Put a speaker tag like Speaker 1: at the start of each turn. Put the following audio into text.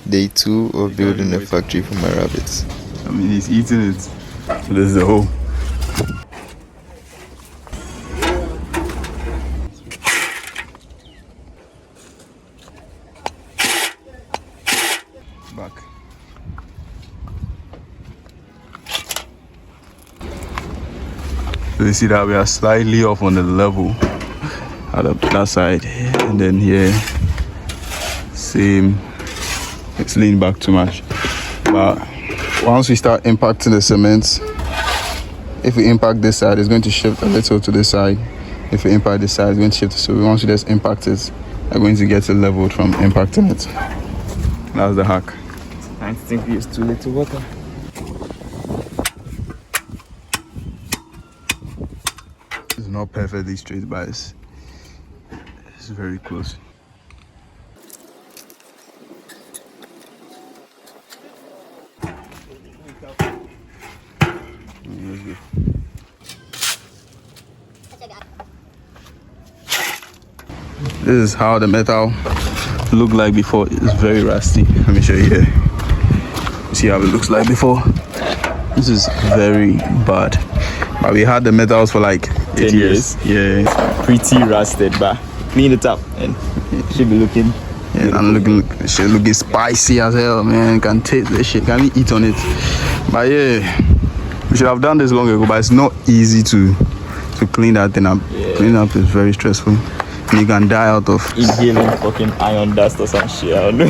Speaker 1: Day 2 of building a factory for my rabbits.
Speaker 2: I mean, he's eating it. So there's the hole. Back. So you see that we are slightly off on the level at that side, and then here, same. It's leaning back too much. But once we start impacting the cement, if we impact this side, it's going to shift a little to this side. If we impact this side, it's going to shift. So once we just impact it, we're going to get it leveled from impacting it. That's the hack.
Speaker 3: I think we used too little water.
Speaker 2: It's not perfectly straight, but it's very close. This is how the metal looked like before. It's very rusty. Let me show you here. See how it looks like before. This is very bad. But we had the metals for like
Speaker 3: 10 years.
Speaker 2: Yeah.
Speaker 3: Pretty rusted, but clean it up and it should be looking.
Speaker 2: Yeah, I'm looking spicy as hell, man. Can taste this shit. Can we eat on it? But yeah, we should have done this long ago. But it's not easy to clean that thing up. Yeah. Cleaning up is very stressful. And you can die out of
Speaker 3: inhaling fucking iron dust or some shit. I don't know.